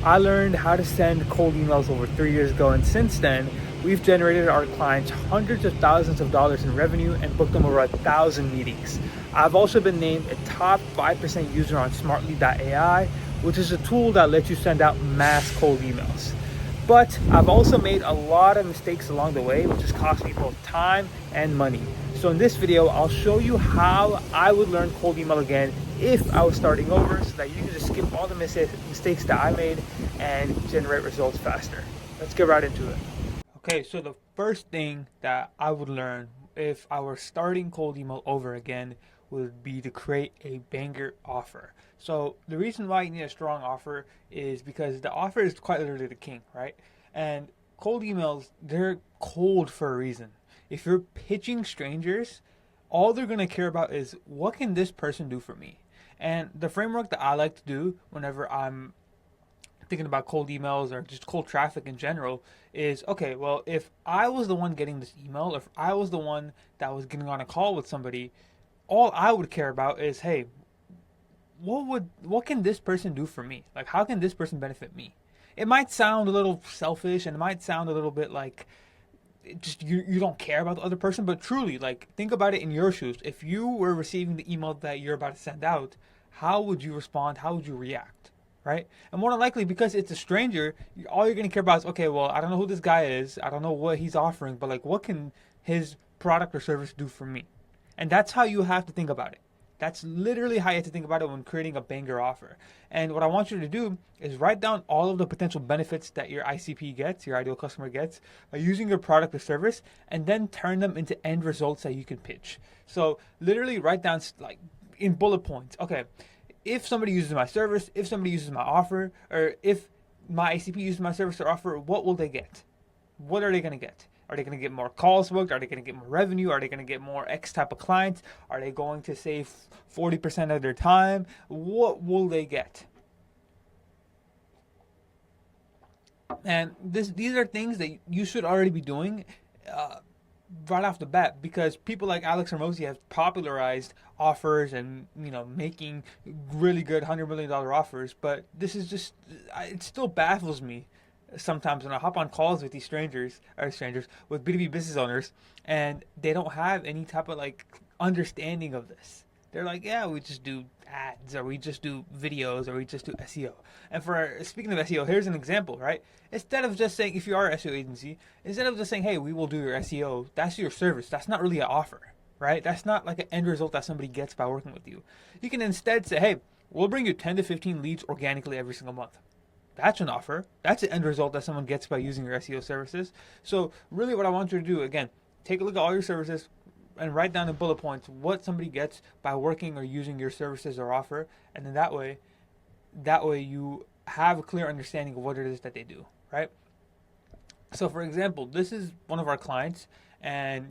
I learned how to send cold emails over 3 years ago, and since then, we've generated our clients hundreds of thousands of dollars in revenue and booked them over 1,000 meetings. I've also been named a top 5% user on smartly.ai, which is a tool that lets you send out mass cold emails. But I've also made a lot of mistakes along the way, which has cost me both time and money. So in this video, I'll show you how I would learn cold email again if I was starting over, so that you can just skip all the mistakes that I made and generate results faster. Let's get right into it. Okay, so the first thing that I would learn if I were starting cold email over again would be to create a banger offer. So the reason why you need a strong offer is because the offer is quite literally the king, right? And cold emails, they're cold for a reason. If you're pitching strangers, all they're going to care about is what can this person do for me? And the framework that I like to do whenever I'm thinking about cold emails or just cold traffic in general is, okay, well, if I was the one getting this email, if I was the one that was getting on a call with somebody, all I would care about is, hey, what can this person do for me? Like, how can this person benefit me? It might sound a little selfish, and it might sound a little bit like just you don't care about the other person, but truly, like, think about it in your shoes. If you were receiving the email that you're about to send out, how would you respond? How would you react? Right? And more than likely, because it's a stranger, all you're going to care about is, okay, well, I don't know who this guy is. I don't know what he's offering, but like, what can his product or service do for me? And that's how you have to think about it. That's literally how you have to think about it when creating a banger offer. And what I want you to do is write down all of the potential benefits that your ICP gets, your ideal customer gets, by using your product or service, and then turn them into end results that you can pitch. So literally write down, like, in bullet points. Okay, if somebody uses my service, if somebody uses my offer, or if my ICP uses my service or offer, what will they get? What are they going to get? Are they going to get more calls booked? Are they going to get more revenue? Are they going to get more X type of clients? Are they going to save 40% of their time? What will they get? And these are things that you should already be doing right off the bat, because people like Alex Hermosi have popularized offers and, making really good $100 million offers. But this is just, it still baffles me sometimes when I hop on calls with these strangers with B2B business owners, and they don't have any type of like understanding of this. They're like, yeah, we just do ads, or we just do videos, or we just do SEO. And speaking of SEO, here's an example, right? Instead of just saying, if you are an SEO agency, instead of just saying, hey, we will do your SEO, that's your service. That's not really an offer, right? That's not like an end result that somebody gets by working with you. You can instead say, hey, we'll bring you 10 to 15 leads organically every single month. That's an offer. That's an end result that someone gets by using your SEO services. So really what I want you to do, again, take a look at all your services and write down in bullet points what somebody gets by working or using your services or offer. And then that way you have a clear understanding of what it is that they do, right? So for example, this is one of our clients, and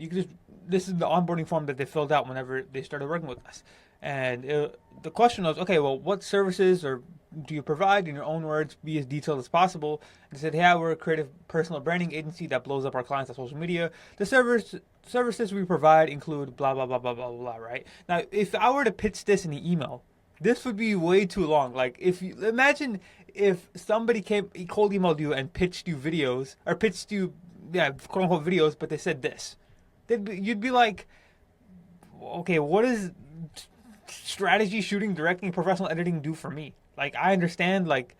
this is the onboarding form that they filled out whenever they started working with us. And the question was, okay, well, what services or do you provide? In your own words, be as detailed as possible. And they said, yeah, we're a creative personal branding agency that blows up our clients on social media. The services we provide include blah, blah, blah, blah, blah, blah, right? Now, if I were to pitch this in the email, this would be way too long. Like, if you imagine if somebody cold emailed you and pitched you videos, or pitched you, quote unquote videos, but they said this, you'd be like, okay, what is strategy, shooting, directing, professional editing do for me? Like, I understand, like,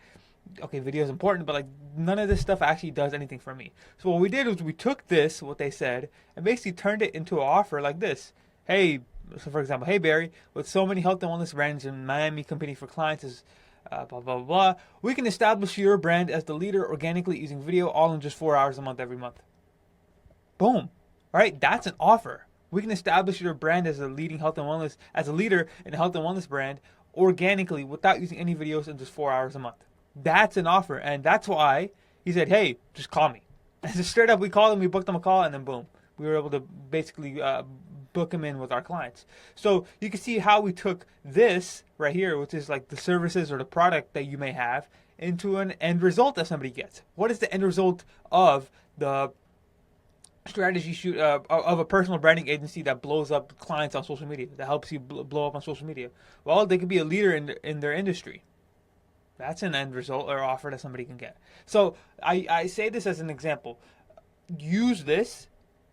okay, video is important, but like, none of this stuff actually does anything for me. So what we did was we took this, what they said, and basically turned it into an offer like this. Hey, so for example, hey Barry, with so many health and wellness brands in Miami competing for clients is blah, blah, blah, blah, we can establish your brand as the leader organically using video all in just 4 hours a month every month. Boom. All right, that's an offer. We can establish your brand as a leading health and wellness, as a leader in a health and wellness brand organically without using any videos in just 4 hours a month. That's an offer. And that's why he said, hey, just call me. And so straight up, we called him, we booked him a call, and then boom, we were able to basically book him in with our clients. So you can see how we took this right here, which is like the services or the product that you may have, into an end result that somebody gets. What is the end result of the strategy shoot of a personal branding agency that blows up clients on social media, that helps you blow up on social media? Well, they could be a leader in their industry, That's an end result or offer that somebody can get. So I say this as an example. Use this.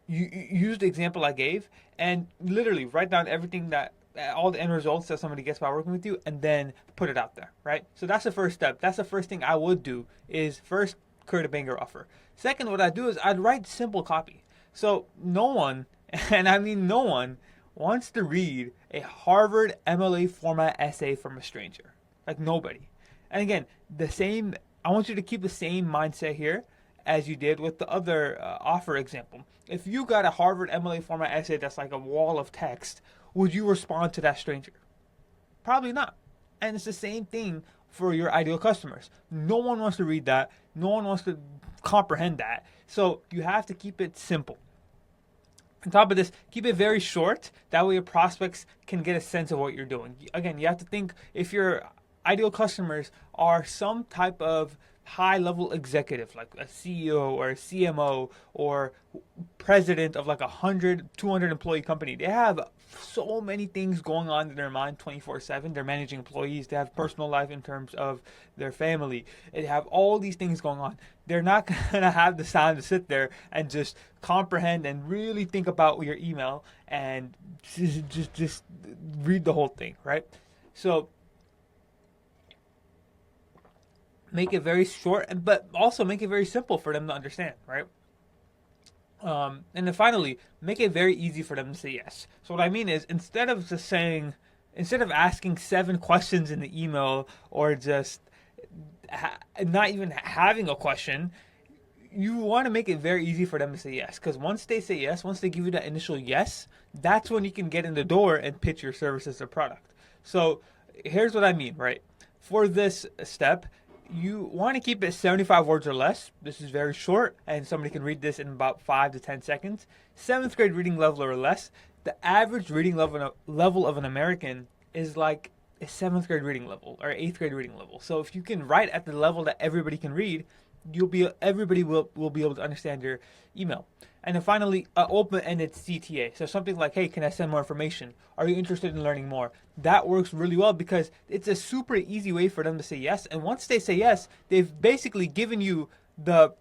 You use the example I gave, and literally write down everything that all the end results that somebody gets by working with you, and then put it out there, right? So that's the first step. That's the first thing I would do is first create a banger offer. Second, what I do is I'd write simple copy. So no one, and I mean no one, wants to read a Harvard MLA format essay from a stranger. Like nobody. And again, the same. I want you to keep the same mindset here as you did with the other offer example. If you got a Harvard MLA format essay that's like a wall of text, would you respond to that stranger? Probably not. And it's the same thing for your ideal customers. No one wants to read that. No one wants to comprehend that. So you have to keep it simple. On top of this, keep it very short. That way your prospects can get a sense of what you're doing. Again, you have to think if your ideal customers are some type of high level executive like a CEO or a CMO or president of like 100, 200 employee company. They have so many things going on in their mind 24/7. They're managing employees. They have personal life in terms of their family. They have all these things going on. They're not going to have the time to sit there and just comprehend and really think about your email and just read the whole thing, right? So make it very short, but also make it very simple for them to understand, right? And then finally, make it very easy for them to say yes. So what I mean is, instead of asking 7 questions in the email or just not even having a question, you want to make it very easy for them to say yes. Because once they say yes, once they give you that initial yes, that's when you can get in the door and pitch your services or product. So here's what I mean, right? For this step, you want to keep it 75 words or less. This is very short, and somebody can read this in about 5 to 10 seconds. 7th grade reading level or less. The average reading level of an American is like a 7th grade reading level or 8th grade reading level. So if you can write at the level that everybody can read, everybody will be able to understand your email. And then finally, open-ended CTA. So something like, hey, can I send more information? Are you interested in learning more? That works really well because it's a super easy way for them to say yes. And once they say yes, they've basically given you the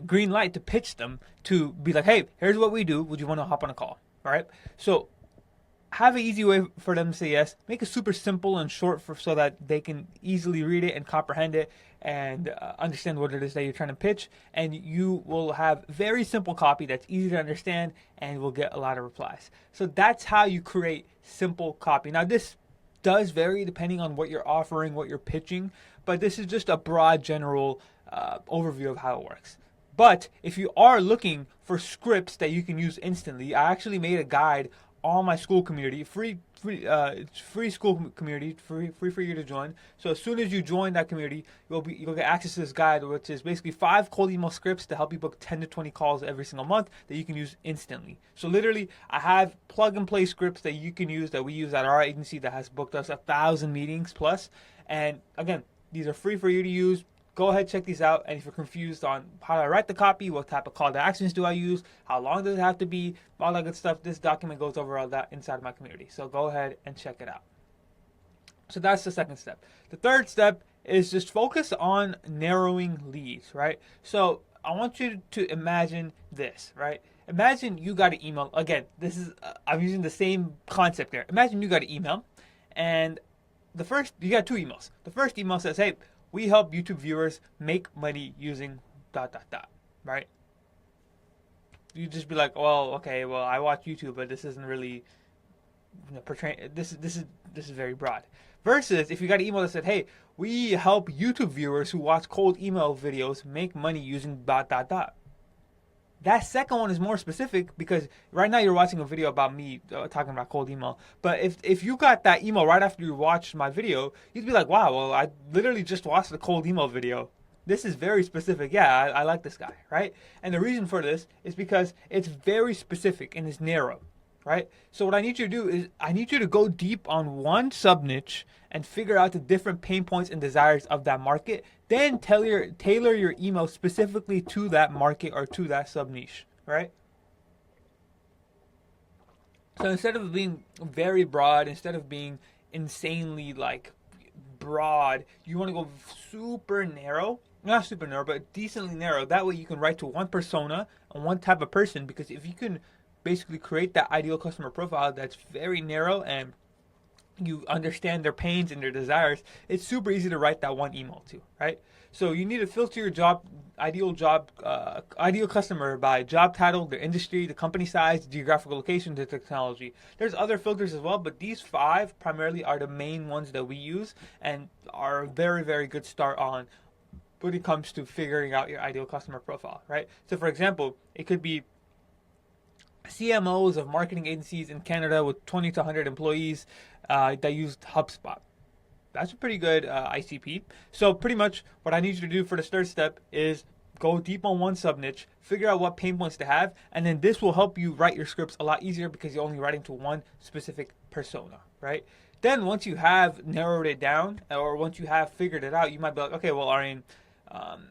green light to pitch them to be like, hey, here's what we do. Would you want to hop on a call? All right. So have an easy way for them to say yes. Make it super simple and short so that they can easily read it and comprehend it and understand what it is that you're trying to pitch. And you will have very simple copy that's easy to understand and will get a lot of replies. So that's how you create simple copy. Now, this does vary depending on what you're offering, what you're pitching, but this is just a broad general overview of how it works. But if you are looking for scripts that you can use instantly, I actually made a guide on my school community, free school community, free for you to join. So as soon as you join that community, you'll get access to this guide, which is basically 5 cold email scripts to help you book 10 to 20 calls every single month that you can use instantly. So literally, I have plug and play scripts that you can use that we use at our agency that has booked us 1,000 meetings plus. And again, these are free for you to use. Go ahead, check these out. And if you're confused on how I write the copy, what type of call to actions do I use, how long does it have to be, all that good stuff, this document goes over all that inside my community. So go ahead and check it out. So that's the second step. The third step is just focus on narrowing leads, right? So I want you to imagine this, right? Imagine you got an email. Again, this is I'm using the same concept there. Imagine you got an email, and you got 2 emails. The first email says, hey, we help YouTube viewers make money using ... right? You just be like, well, okay, well, I watch YouTube, but this isn't really portraying. This is very broad. Versus if you got an email that said, hey, we help YouTube viewers who watch cold email videos make money using ... That second one is more specific because right now you're watching a video about me talking about cold email. But if you got that email right after you watched my video, you'd be like, wow, well, I literally just watched the cold email video. This is very specific. Yeah, I like this guy, right? And the reason for this is because it's very specific and it's narrow, right? So what I need you to do is I need you to go deep on one sub niche and figure out the different pain points and desires of that market. Then tailor your email specifically to that market or to that sub niche, right? So instead of being very broad, instead of being insanely like broad. You want to go super narrow. Not super narrow, but decently narrow. That way you can write to one persona and one type of person, because if you can basically create that ideal customer profile that's very narrow and you understand their pains and their desires, it's super easy to write that one email to, right? So you need to filter your ideal customer by job title, their industry, the company size, geographical location, the technology. There's other filters as well, but these five primarily are the main ones that we use and are a very, very good start on when it comes to figuring out your ideal customer profile, right? So for example, it could be CMOs of marketing agencies in Canada with 20 to 100 employees that use HubSpot. That's a pretty good ICP. So pretty much what I need you to do for the third step is go deep on one sub niche, figure out what pain points to have, and then this will help you write your scripts a lot easier because you're only writing to one specific persona, right? Then once you have narrowed it down, or once you have figured it out, you might be like, okay, well, Arian, um,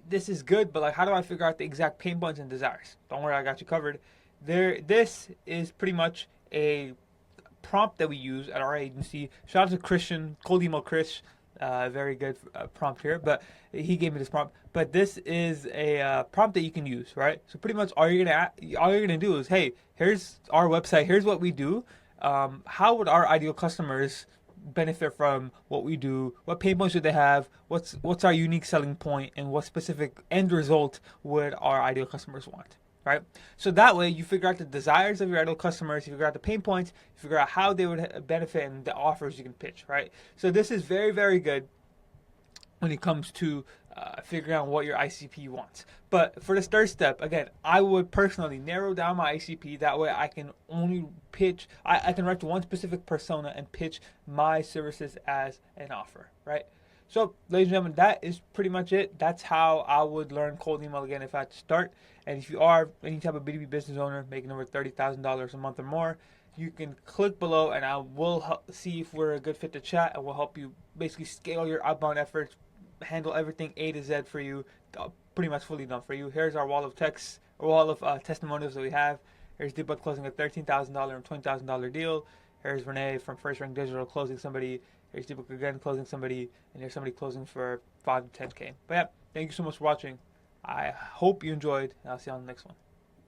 this is good, but like, how do I figure out the exact pain points and desires? Don't worry, I got you covered. This is pretty much a prompt that we use at our agency. Shout out to Christian, cold email Chris, very good prompt here, but he gave me this prompt. But this is a prompt that you can use, right? So pretty much all you're gonna do is, hey, here's our website, here's what we do. How would our ideal customers benefit from what we do? What pain points should they have? What's our unique selling point, and what specific end result would our ideal customers want? Right? So that way you figure out the desires of your ideal customers, you figure out the pain points, you figure out how they would benefit, and the offers you can pitch, right? So this is very, very good when it comes to figuring out what your ICP wants. But for this third step, again, I would personally narrow down my ICP. That way I can only pitch, I can write to one specific persona and pitch my services as an offer, right? So, ladies and gentlemen, that is pretty much it. That's how I would learn cold email again if I had to start. And if you are any type of B2B business owner making over $30,000 a month or more, you can click below and I will see if we're a good fit to chat, and we'll help you basically scale your outbound efforts, handle everything A to Z for you, pretty much fully done for you. Here's our wall of texts, or wall of testimonials that we have. Here's Deepak closing a $13,000 and $20,000 deal. Here's Renee from First Rank Digital closing somebody. Here's Deepak again closing somebody, and here's somebody closing for 5 to 10K. But yeah, thank you so much for watching. I hope you enjoyed, and I'll see you on the next one.